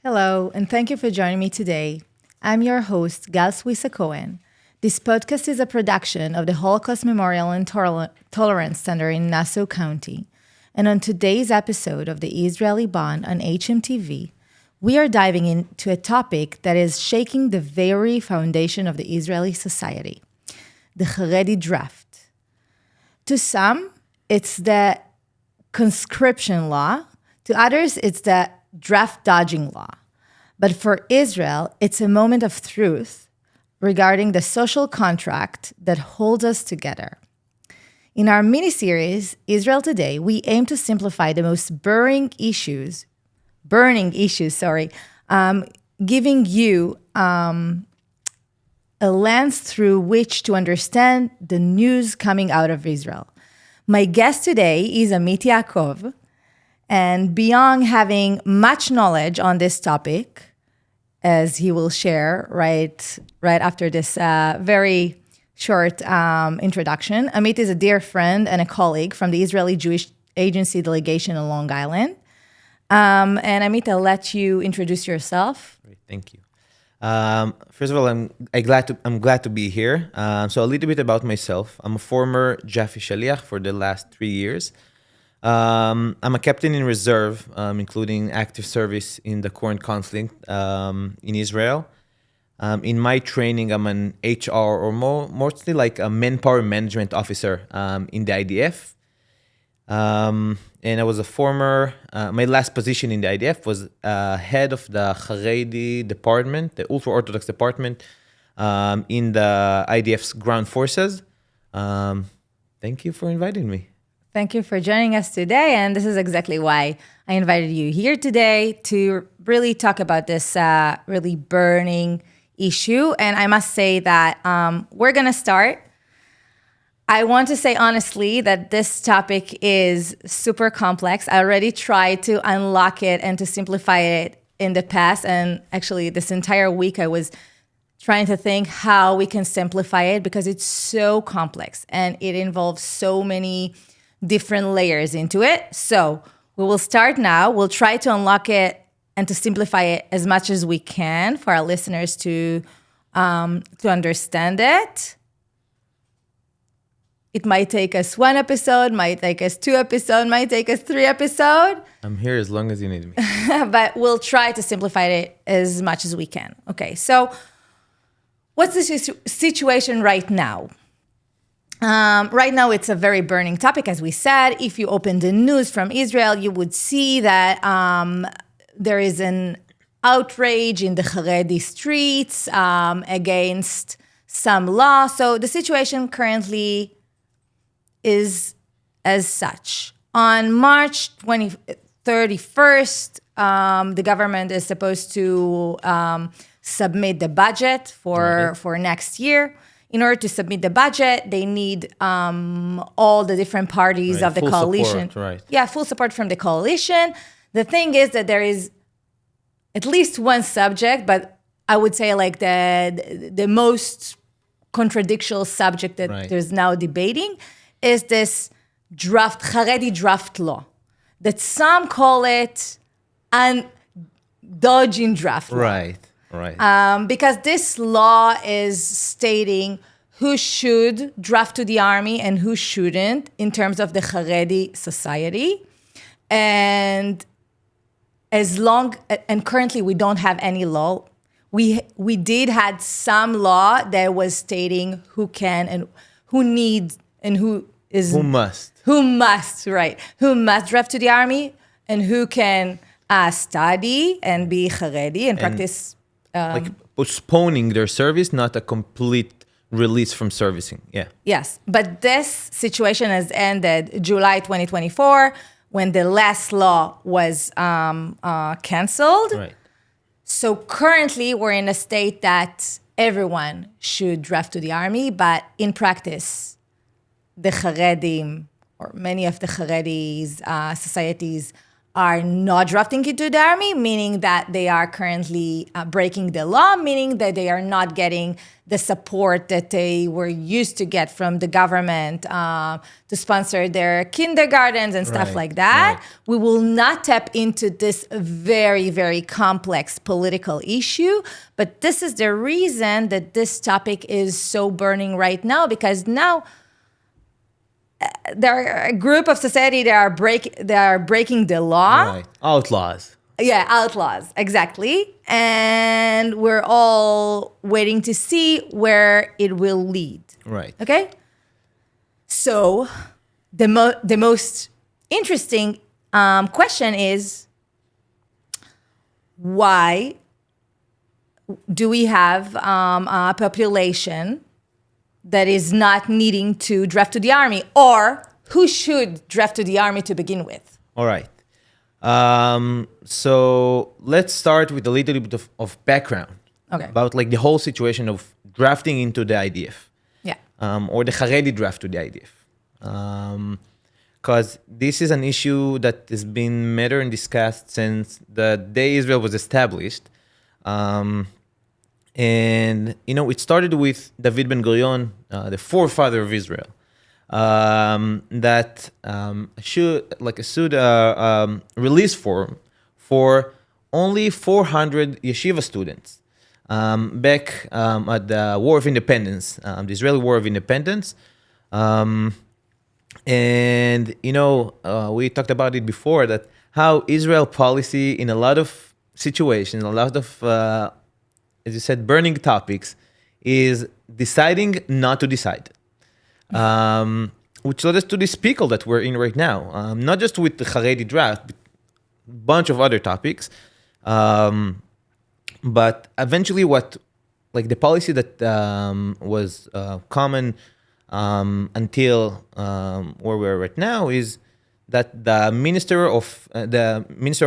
Hello, and thank you for joining me today. I'm your host, Gal Swisa Cohen. This podcast is a production of the Holocaust Memorial and Tolerance Center in Nassau County. And on today's episode of the Israeli Bond on hmTv, we are diving into a topic that is shaking the very foundation of the Israeli society, the Haredi draft. To some, it's the conscription law. To others, it's the draft dodging law. But for Israel, it's a moment of truth regarding the social contract that holds us together. In our mini-series, Israel Today, we aim to simplify the most burning issues, giving you a lens through which to understand the news coming out of Israel. My guest today is Amit Yaacov, and beyond having much knowledge on this topic, as he will share right after this very short introduction, Amit is a dear friend and a colleague from the Israeli Jewish Agency delegation in Long Island. And Amit, I'll let you introduce yourself. Great, thank you. First of all, I'm glad to be here. So a little bit about myself. I'm a former Jaffe Shaliach for the last 3 years. I'm a captain in reserve, including active service in the current conflict in Israel. In my training, I'm an HR or mostly like a manpower management officer in the IDF. And I was a former, my last position in the IDF was head of the Haredi Department, the ultra-Orthodox department in the IDF's ground forces. Thank you for inviting me. Thank you for joining us today, and this is exactly why I invited you here today to really talk about this really burning issue. And I must say that we're going to start. I want to say honestly that this topic is super complex. I already tried to unlock it and to simplify it in the past, and actually this entire week I was trying to think how we can simplify it because it's so complex and it involves so many different layers into it. So we will start now. We'll try to unlock it and to simplify it as much as we can for our listeners to understand it. It might take us 1 episode, might take us 2 episodes, might take us 3 episodes. I'm here as long as you need me. But we'll try to simplify it as much as we can. Okay, so what's the situation right now? Right now, it's a very burning topic, as we said. If you open the news from Israel, you would see that there is an outrage in the Haredi streets against some law. So the situation currently is as such. On March 31st, the government is supposed to submit the budget for next year. In order to submit the budget, they need all the different parties of the coalition. Support, Yeah, full support from the coalition. The thing is that there is at least one subject, but I would say like the most contradictory subject that there's now debating is this Haredi draft law, that some call it dodging draft law. Right. Because this law is stating who should draft to the army and who shouldn't in terms of the Haredi society. And currently we don't have any law. We did had some law that was stating who can and who needs and who must draft to the army and who can study and be Haredi and practice. Like postponing their service, not a complete release from servicing. Yeah. Yes, but this situation has ended July 2024 when the last law was canceled. Right. So currently we're in a state that everyone should draft to the army, but in practice, the Haredim or many of the Haredi's societies are not drafting into the army, meaning that they are currently breaking the law, meaning that they are not getting the support that they were used to get from the government to sponsor their kindergartens and stuff like that. Right. We will not tap into this very, very complex political issue, but this is the reason that this topic is so burning right now, because now there are a group of society that are breaking the law. Right. Outlaws. Yeah, outlaws, exactly. And we're all waiting to see where it will lead. Right. Okay? So the most interesting question is, why do we have a population that is not needing to draft to the army, or who should draft to the army to begin with? All right. So let's start with a little bit of background about like the whole situation of drafting into the IDF. Yeah. Or the Haredi draft to the IDF. Because this is an issue that has been mattered and discussed since the day Israel was established. And, you know, it started with David Ben-Gurion, the forefather of Israel, that issued a release form for only 400 yeshiva students back at the War of Independence, the Israeli War of Independence. And, you know, we talked about it before, that how Israel policy in a lot of situations, a lot of, as you said, burning topics, is deciding not to decide. Which led us to this pickle that we're in right now. Not just with the Haredi draft, but a bunch of other topics. But eventually like the policy that was common until where we're right now is that the Minister of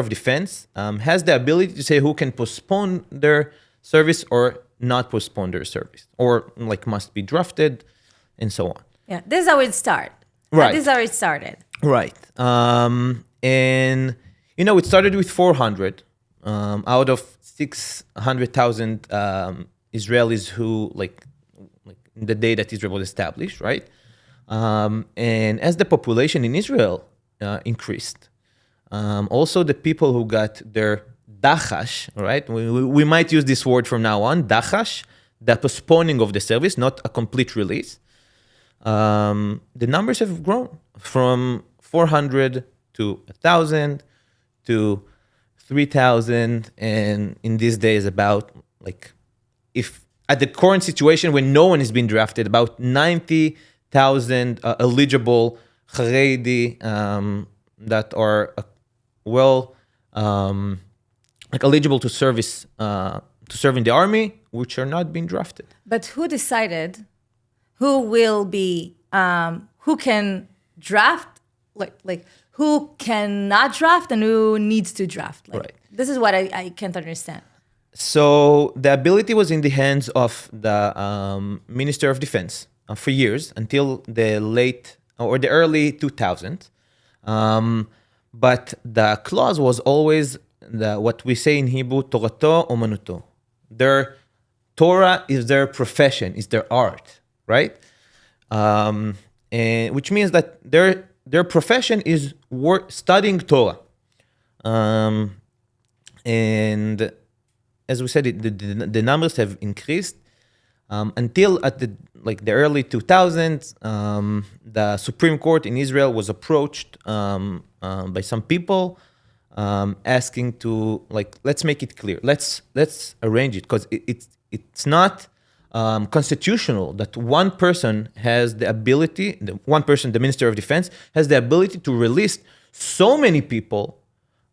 Defense has the ability to say who can postpone their service or not postpone their service, or like must be drafted, and so on. Yeah, this is how it started. Right. This is how it started. Right. And, you know, it started with 400 out of 600,000 Israelis who, like the day that Israel was established, right? And as the population in Israel increased, also the people who got their dachash, right? We might use this word from now on, dachash, the postponing of the service, not a complete release. The numbers have grown from 400 to 1,000 to 3,000, and in these days about, like, if at the current situation when no one is being drafted, about 90,000 eligible Haredi that are eligible to service to serve in the army, which are not being drafted. But who decided who will be who can draft, like who cannot draft and who needs to draft? Like, right. This is what I can't understand. So the ability was in the hands of the Minister of Defense for years until the early 2000s. But the clause was always what we say in Hebrew, Torato Omanuto. Their Torah is their profession, is their art, right? And which means that their profession is studying Torah. And as we said, the numbers have increased until at the early 2000s. The Supreme Court in Israel was approached by some people asking to, let's make it clear, let's arrange it, because it's not constitutional that one person has the ability, the Minister of Defense has the ability to release so many people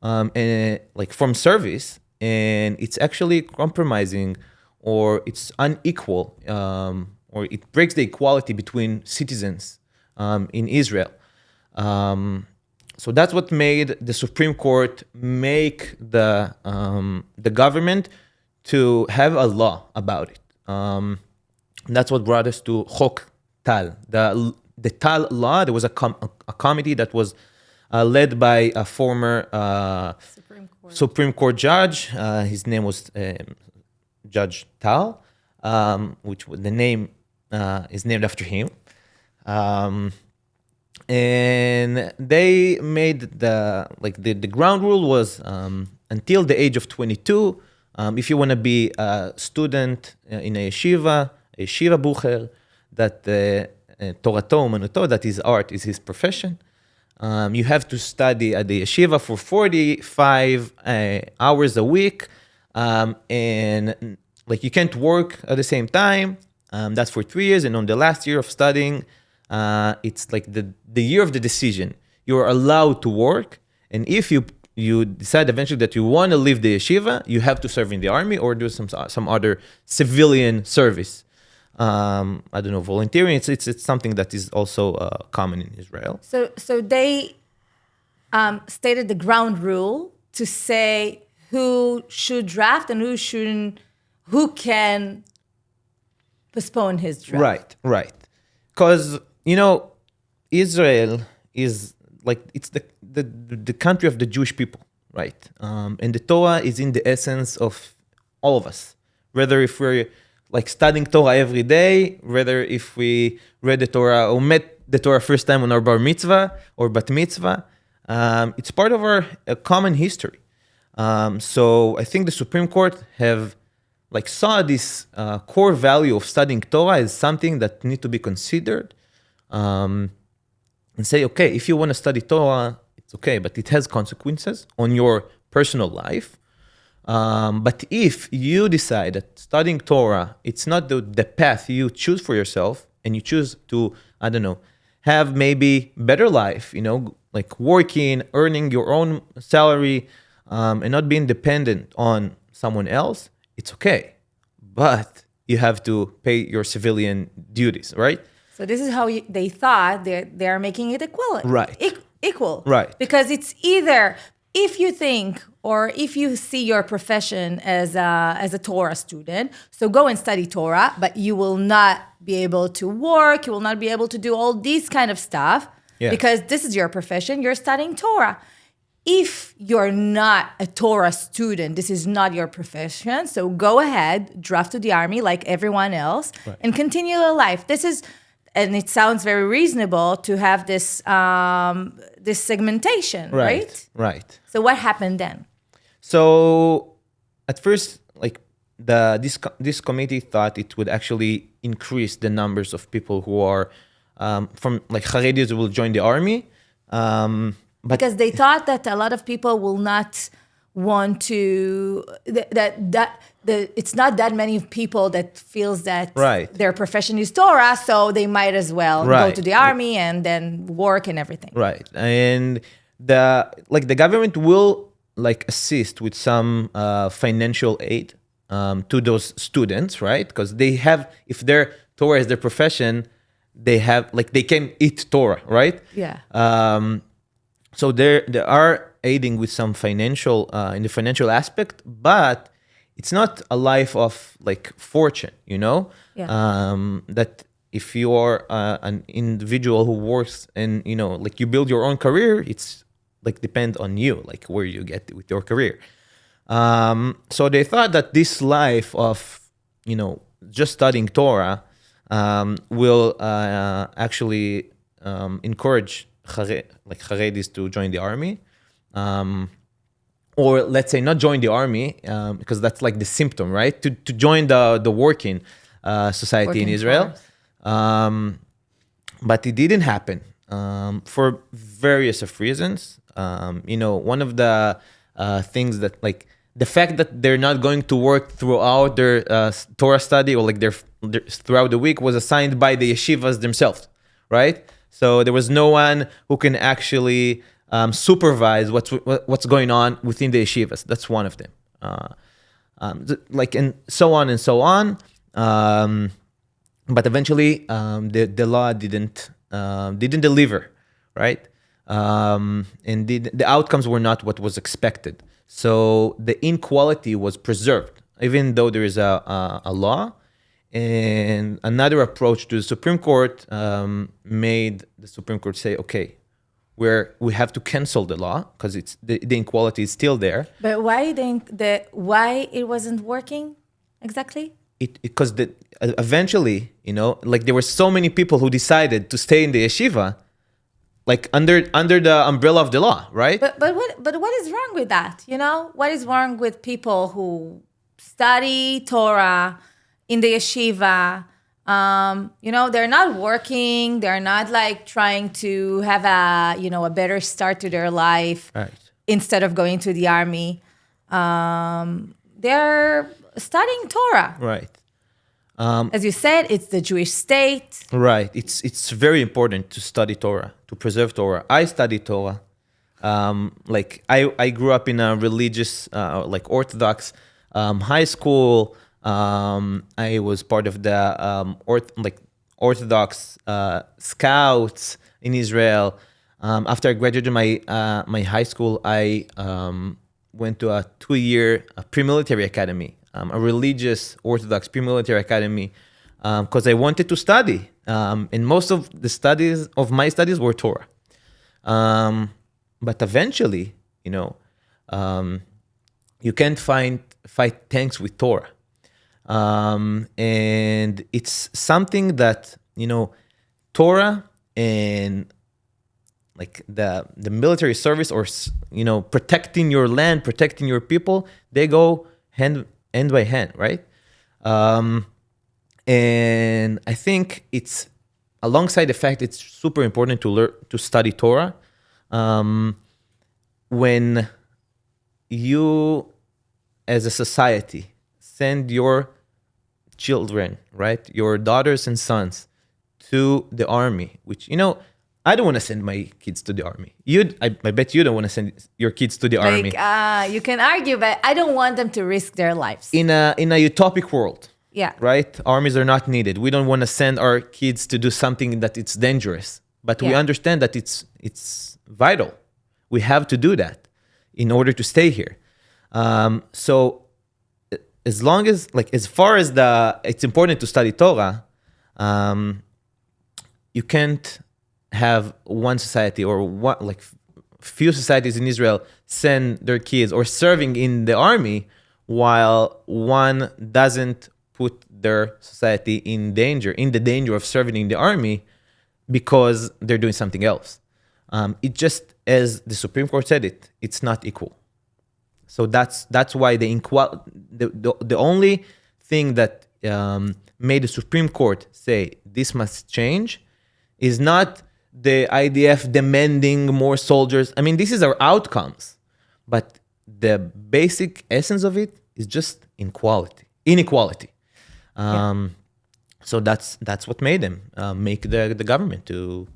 from service, and it's actually compromising, or it's unequal, or it breaks the equality between citizens in Israel. So that's what made the Supreme Court make the government to have a law about it. That's what brought us to Chok Tal, the Tal law. There was a committee that was led by a former Supreme Court judge. His name was Judge Tal, which the name is named after him. And they made the ground rule was until the age of 22, if you want to be a student in a yeshiva bucher, that Torato Umanuto, that is art, is his profession. You have to study at the yeshiva for 45 hours a week, and like you can't work at the same time. That's for 3 years, and on the last year of studying, it's like the year of the decision. You're allowed to work, and if you decide eventually that you want to leave the yeshiva, you have to serve in the army or do some other civilian service. I don't know, volunteering. It's something that is also common in Israel. So they stated the ground rule to say who should draft and who shouldn't, who can postpone his draft. Right. Because, Israel is like, it's the country of the Jewish people, right? And the Torah is in the essence of all of us. Whether if we're like studying Torah every day, whether if we read the Torah or met the Torah first time on our bar mitzvah or bat mitzvah, it's part of our common history. So I think the Supreme Court have saw this core value of studying Torah as something that need to be considered, and say, okay, if you want to study Torah, it's okay, but it has consequences on your personal life. But if you decide that studying Torah, it's not the path you choose for yourself, and you choose to, I don't know, have maybe better life, like working, earning your own salary, and not being dependent on someone else, it's okay. But you have to pay your civilian duties, right? So this is how they thought they're making it equivalent. Right. Equal. Right. Because it's either if you think or if you see your profession as a Torah student, so go and study Torah, but you will not be able to work, you will not be able to do all these kind of stuff because this is your profession, you're studying Torah. If you're not a Torah student, this is not your profession, so go ahead, draft to the army like everyone else, and continue your life. And it sounds very reasonable to have this segmentation, right? Right. So what happened then? So at first, this committee thought it would actually increase the numbers of people who are from Haredis who will join the army. Because they thought that a lot of people will not want to, it's not that many people that feels that their profession is Torah, so they might as well go to the army and then work and everything. Right. And the government will assist with some financial aid to those students, right? Because they have, if their Torah is their profession, they have, they can eat Torah, right? Yeah. So they are aiding with some financial, in the financial aspect, but it's not a life of fortune, that if you are an individual who works and, you build your own career, it's depend on you, where you get with your career. So they thought that this life of, just studying Torah will actually encourage Haredis to join the army, or let's say not join the army, because that's the symptom, right? To join the working society in Israel, but it didn't happen for various of reasons. One of the things that the fact that they're not going to work throughout their Torah study or their throughout the week was assigned by the yeshivas themselves, right? So there was no one who can actually supervise what's going on within the yeshivas. That's one of them. And so on and so on. But eventually, the law didn't deliver, right? And the outcomes were not what was expected. So the inequality was preserved, even though there is a law. And another approach to the Supreme Court made the Supreme Court say, okay, where we have to cancel the law because it's the inequality is still there. But why it wasn't working exactly? Because eventually, like there were so many people who decided to stay in the yeshiva, like under the umbrella of the law, right? But what is wrong with that? What is wrong with people who study Torah in the yeshiva? They're not working. They're not like trying to have a better start to their life, Right. Instead of going to the army. They're studying Torah. Right. As you said, it's the Jewish state. Right. It's very important to study Torah, to preserve Torah. I study Torah. Like I grew up in a religious, like Orthodox high school. I was part of the Orthodox Scouts in Israel. After I graduated my high school, I went to a 2-year pre-military academy, a religious Orthodox pre-military academy, because I wanted to study. And most of my studies were Torah. But eventually, you can't fight tanks with Torah. And it's something that, Torah and like the military service or, protecting your land, protecting your people, they go hand by hand, right? And I think it's alongside the fact it's super important to study Torah. When you, as a society, send your children, right, your daughters and sons to the army, which, I don't want to send my kids to the army. I bet you don't want to send your kids to the army. You can argue, but I don't want them to risk their lives. In a utopic world, yeah, right? Armies are not needed. We don't want to send our kids to do something that it's dangerous, but we understand that it's vital. We have to do that in order to stay here. So as far as it's important to study Torah, you can't have one society or few societies in Israel send their kids or serving in the army while one doesn't put their society in the danger of serving in the army because they're doing something else. It just, as the Supreme Court said it's not equal. So that's why the only thing that made the Supreme Court say this must change is not the IDF demanding more soldiers. I mean, this is our outcomes, but the basic essence of it is just inequality. So that's what made them make the government to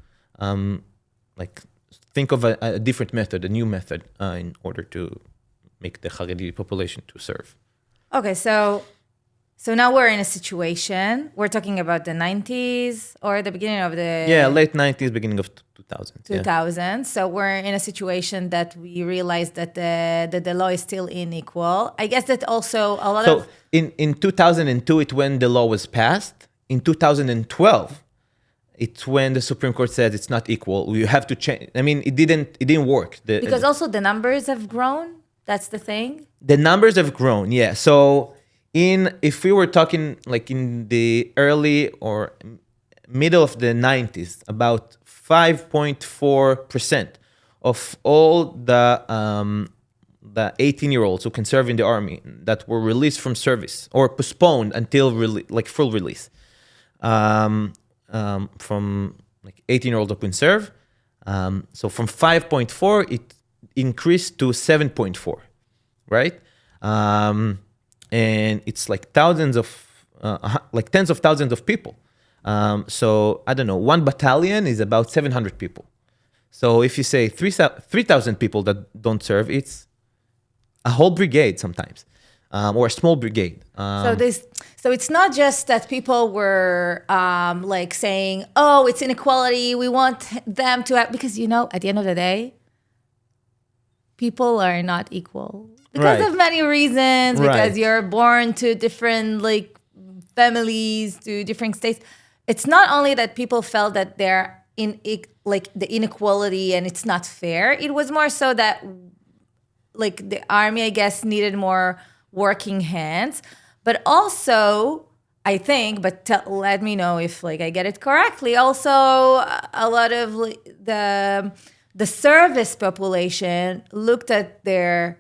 think of a different method, a new method, in order to make the Haredi population to serve. Okay, so now we're in a situation. We're talking about the 90s or the beginning of the late 90s, beginning of 2000. 2000. So we're in a situation that we realize that the law is still unequal. I guess that also a lot of... in 2002, it's when the law was passed. In 2012, it's when the Supreme Court said it's not equal. We have to change. I mean, it didn't work. Because also the numbers have grown. That's the thing. The numbers have grown, yeah. So if we were talking like in the early or middle of the 90s, about 5.4% of all the 18-year-olds who can serve in the army that were released from service or postponed until full release, from 18-year-olds who can serve. So from 5.4, it increased to 7.4, right? And it's like tens of thousands of people. So I don't know, one battalion is about 700 people. So if you say 3,000 people that don't serve, it's a whole brigade sometimes, or a small brigade. So it's not just that people were saying, "Oh, it's inequality. We want them to have," because at the end of the day, people are not equal because of many reasons. Because you're born to different families, to different states. It's not only that people felt that they're like the inequality and it's not fair. It was more so that like the army, I guess, needed more working hands. But also, I think, but let me know if like I get it correctly. Also, a lot of the service population looked at their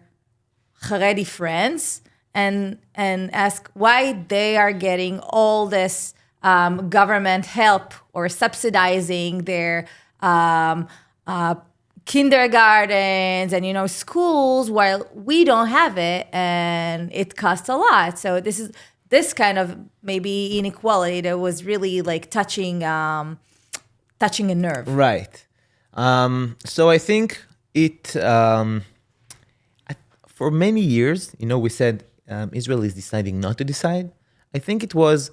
Haredi friends and asked why they are getting all this government help or subsidizing their kindergartens and schools while we don't have it, and it costs a lot. So this is this kind of maybe inequality that was really like touching a nerve. Right. So I think it for many years, we said Israel is deciding not to decide. I think it was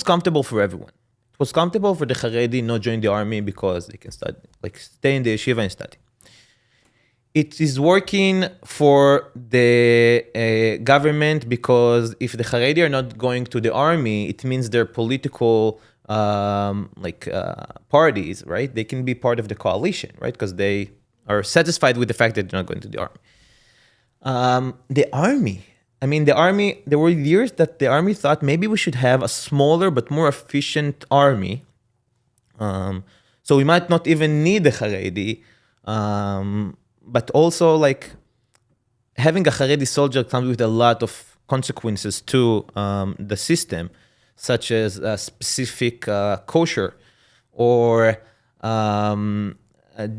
comfortable for everyone. It was comfortable for the Haredi not join the army because they can study, like stay in the yeshiva and study. It is working for the government because if the Haredi are not going to the army, it means their political parties, right? They can be part of the coalition, right? Because they are satisfied with the fact that they're not going to the army. The army, there were years that the army thought maybe we should have a smaller but more efficient army. So we might not even need the Haredi. But also, like, having a Haredi soldier comes with a lot of consequences to the system, such as a specific kosher or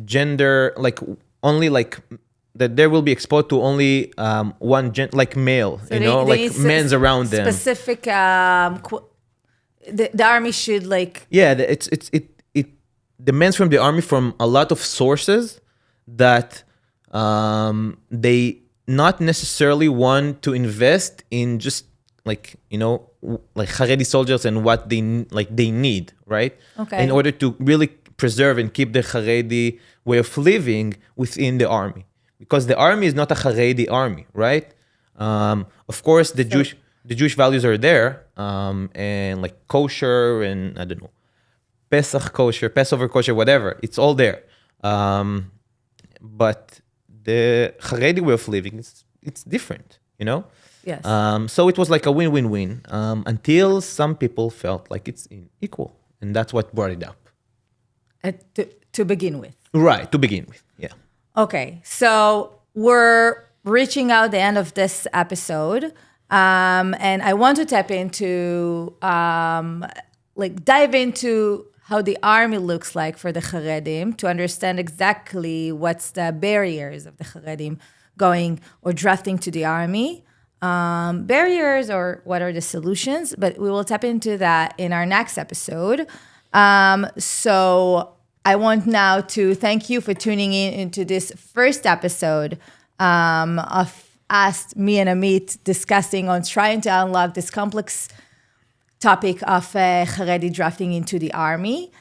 gender, like, only like that they will be exposed to only one like male, so like men's around them. Specific, the army should like. Yeah, it demands from the army from a lot of sources that they not necessarily want to invest in just like Haredi soldiers and what they need, right? Okay. In order to really preserve and keep the Haredi way of living within the army, because the army is not a Haredi army, right? Of course, the Jewish values are there, and like kosher and I don't know, Pesach kosher, Passover kosher, whatever. It's all there, but the Haredi way of living, it's different, Yes. So it was like a win-win-win until some people felt like it's unequal, and that's what brought it up. To begin with. Right, to begin with, yeah. Okay, so we're reaching out the end of this episode, and I want to tap into, dive into how the army looks like for the Haredim to understand exactly what's the barriers of the Haredim going or drafting to the army. Barriers or what are the solutions, but we will tap into that in our next episode. So I want now to thank you for tuning in into this first episode of us, me and Amit, discussing on trying to unlock this complex topic of Haredi drafting into the army.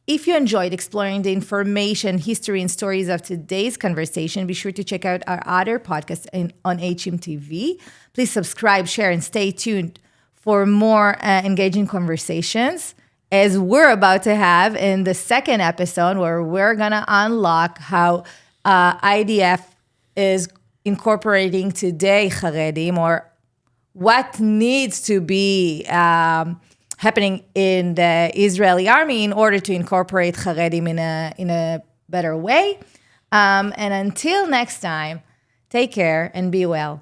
If you enjoyed exploring the information, history, and stories of today's conversation, be sure to check out our other podcasts on hmTv. Please subscribe, share, and stay tuned for more engaging conversations, as we're about to have in the second episode, where we're going to unlock how IDF is incorporating today Haredim, or what needs to be happening in the Israeli army in order to incorporate Haredim in a better way. And until next time, take care and be well.